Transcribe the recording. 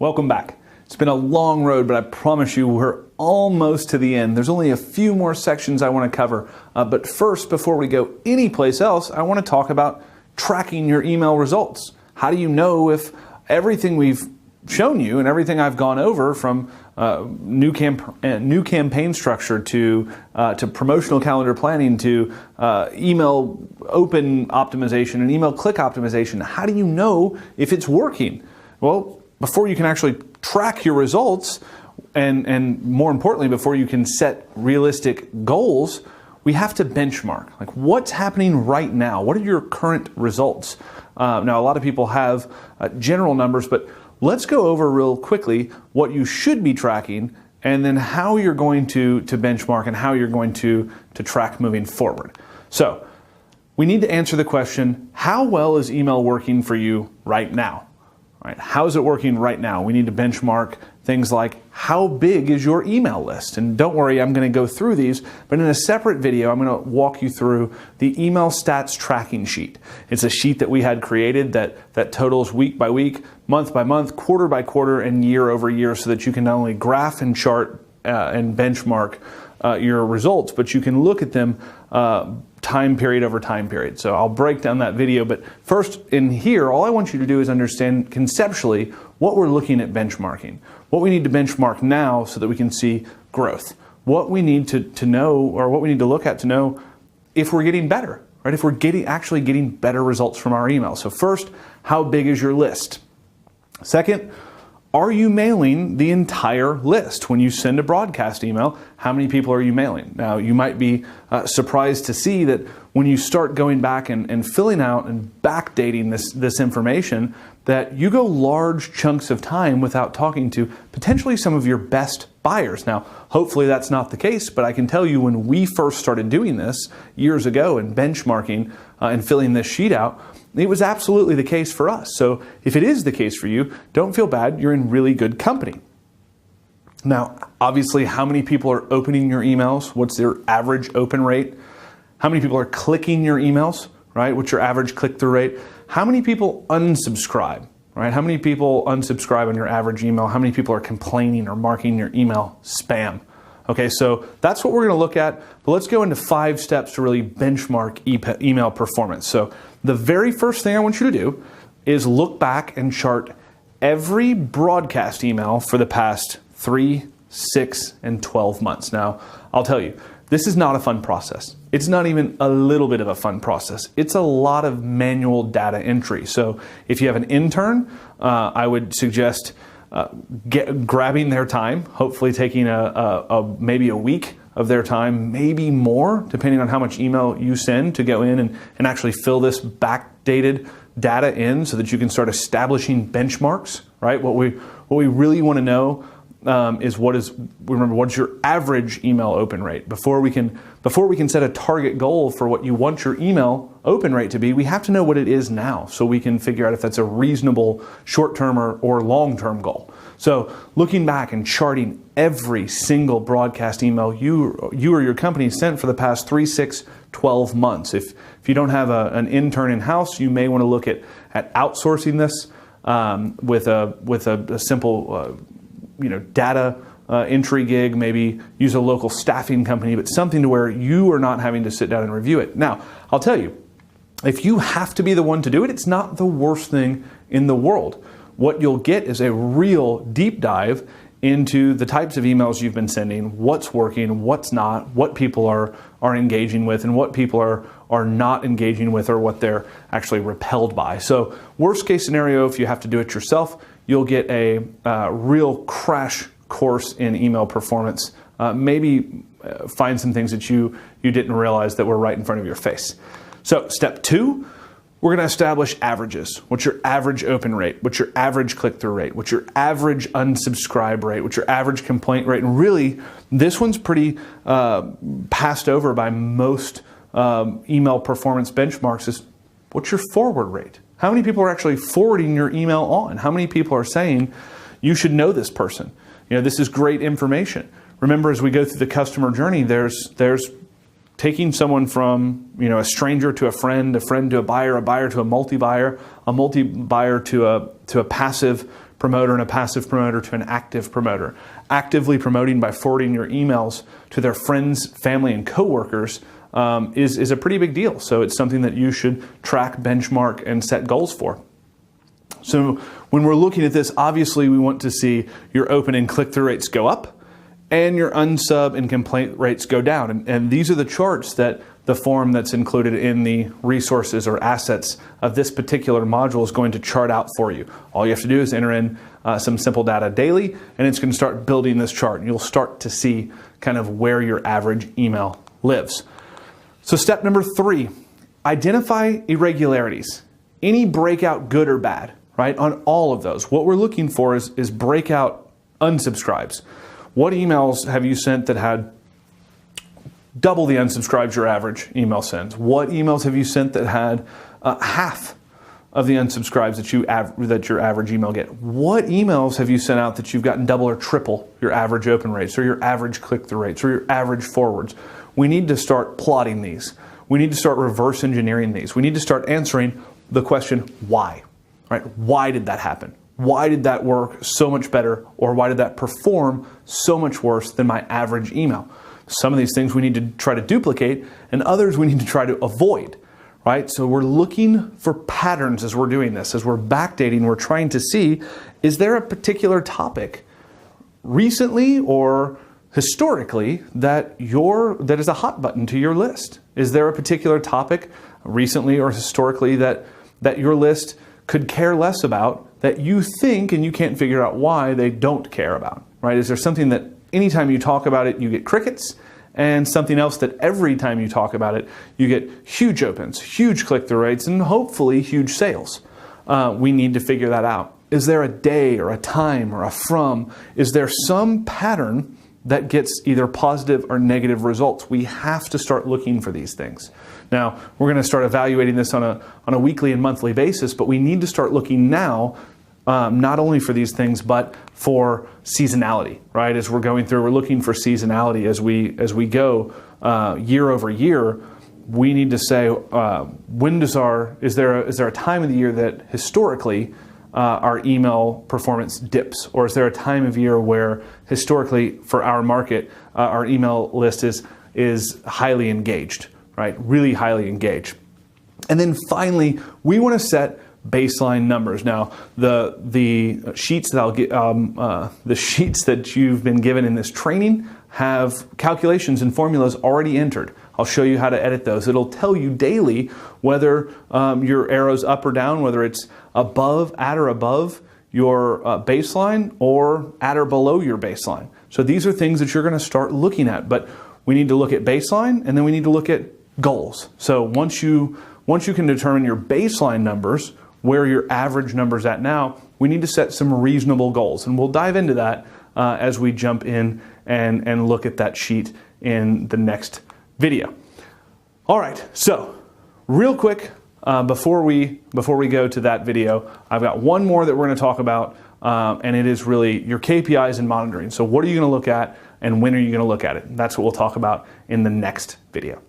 Welcome back. It's been a long road, but I promise you we're almost to the end. There's only a few more sections I want to cover. But first, before we go anyplace else, I want to talk about tracking your email results. How do you know if everything we've shown you and everything I've gone over, from new campaign structure to promotional calendar planning to email open optimization and email click optimization, how do you know if it's working? Well, before you can actually track your results, and more importantly, before you can set realistic goals, we have to benchmark. Like, what's happening right now? What are your current results? Now, a lot of people have general numbers, but let's go over real quickly what you should be tracking, and then how you're going to benchmark and how you're going to track moving forward. So we need to answer the question, how well is email working for you right now? Right? How is it working right now? We need to benchmark things like, how big is your email list? And don't worry, I'm going to go through these, but in a separate video, I'm going to walk you through the email stats tracking sheet. It's a sheet that we had created that totals week by week, month by month, quarter by quarter, and year over year, so that you can not only graph and chart and benchmark your results, but you can look at them time period over time period. So I'll break down that video, but first in here, all I want you to do is understand conceptually what we're looking at benchmarking, what we need to benchmark now so that we can see growth, what we need to know, or what we need to look at to know if we're getting better, right? If we're actually getting better results from our email. So first, how big is your list? Second, are you mailing the entire list? When you send a broadcast email, how many people are you mailing? Now, you might be surprised to see that when you start going back and filling out and backdating this information, that you go large chunks of time without talking to potentially some of your best buyers. Now, hopefully that's not the case, but I can tell you when we first started doing this years ago and benchmarking and filling this sheet out, it was absolutely the case for us. So if it is the case for you, don't feel bad. You're in really good company. Now, obviously, how many people are opening your emails? What's their average open rate? How many people are clicking your emails, right? What's your average click-through rate? How many people unsubscribe, right? How many people unsubscribe on your average email? How many people are complaining or marking your email spam? Okay, so that's what we're going to look at, but let's go into 5 steps to really benchmark email performance. So the very first thing I want you to do is look back and chart every broadcast email for the past 3, 6, and 12 months. Now, I'll tell you, this is not a fun process. It's not even a little bit of a fun process. It's a lot of manual data entry. So if you have an intern, I would suggest grabbing their time, hopefully taking maybe a week of their time, maybe more, depending on how much email you send, to go in and actually fill this backdated data in so that you can start establishing benchmarks, right? What we really want to know is what's your average email open rate. Before we can set a target goal for what you want your email open rate to be, we have to know what it is now so we can figure out if that's a reasonable short-term or long-term goal. So looking back and charting every single broadcast email you or your company sent for the past 3, 6, 12 months. If you don't have an intern in-house, you may want to look at outsourcing this with a simple data entry gig, maybe use a local staffing company, but something to where you are not having to sit down and review it. Now, I'll tell you, if you have to be the one to do it, it's not the worst thing in the world. What you'll get is a real deep dive into the types of emails you've been sending, what's working, what's not, what people are engaging with, and what people are not engaging with, or what they're actually repelled by. So worst case scenario, if you have to do it yourself, you'll get a real crash course in email performance. Maybe find some things that you didn't realize that were right in front of your face. So step 2, we're going to establish averages. What's your average open rate? What's your average click-through rate? What's your average unsubscribe rate? What's your average complaint rate? And really, this one's pretty passed over by most email performance benchmarks. Is what's your forward rate? How many people are actually forwarding your email on? How many people are saying, you should know this person? This is great information. Remember, as we go through the customer journey, there's taking someone from a stranger to a friend to a buyer to a multi-buyer to a passive promoter and a passive promoter to an active promoter. Actively promoting by forwarding your emails to their friends, family, and coworkers is a pretty big deal. So it's something that you should track, benchmark, and set goals for. So when we're looking at this, obviously we want to see your open and click-through rates go up and your unsub and complaint rates go down. And these are the charts that the form that's included in the resources or assets of this particular module is going to chart out for you. All you have to do is enter in some simple data daily, and it's going to start building this chart. And you'll start to see kind of where your average email lives. So step number 3, identify irregularities. Any breakout, good or bad, right? On all of those. What we're looking for is breakout unsubscribes. What emails have you sent that had double the unsubscribes your average email sends? What emails have you sent that had half of the unsubscribes that your average email get? What emails have you sent out that you've gotten double or triple your average open rates or your average click-through rates or your average forwards? We need to start plotting these. We need to start reverse engineering these. We need to start answering the question, why? Right? Why did that happen? Why did that work so much better, or why did that perform so much worse than my average email? Some of these things we need to try to duplicate, and others we need to try to avoid, right? So we're looking for patterns as we're doing this. As we're backdating, we're trying to see, is there a particular topic recently or historically that is a hot button to your list? Is there a particular topic recently or historically that your list could care less about, that you think and you can't figure out why they don't care about, right? Is there something that anytime you talk about it, you get crickets, and something else that every time you talk about it, you get huge opens, huge click-through rates, and hopefully huge sales? We need to figure that out. Is there a day or a time or a from? Is there some pattern that gets either positive or negative results? We have to start looking for these things. Now, we're going to start evaluating this on a weekly and monthly basis, but we need to start looking now not only for these things, but for seasonality, right? As we're going through, we're looking for seasonality as we go year over year. We need to say, is there a time of the year that historically our email performance dips? Or is there a time of year where historically for our market, our email list is highly engaged, right? Really highly engaged. And then finally, we want to set baseline numbers. Now, the sheets that I'll get, the sheets that you've been given in this training have calculations and formulas already entered. I'll show you how to edit those. It'll tell you daily whether your arrow's up or down, whether it's at or above your baseline or at or below your baseline. So these are things that you're going to start looking at, but we need to look at baseline, and then we need to look at goals. So once you can determine your baseline numbers, where your average number's at now, we need to set some reasonable goals. And we'll dive into that as we jump in and look at that sheet in the next video. All right, so real quick, before we go to that video, I've got one more that we're going to talk about, and it is really your KPIs and monitoring. So what are you going to look at, and when are you going to look at it? That's what we'll talk about in the next video.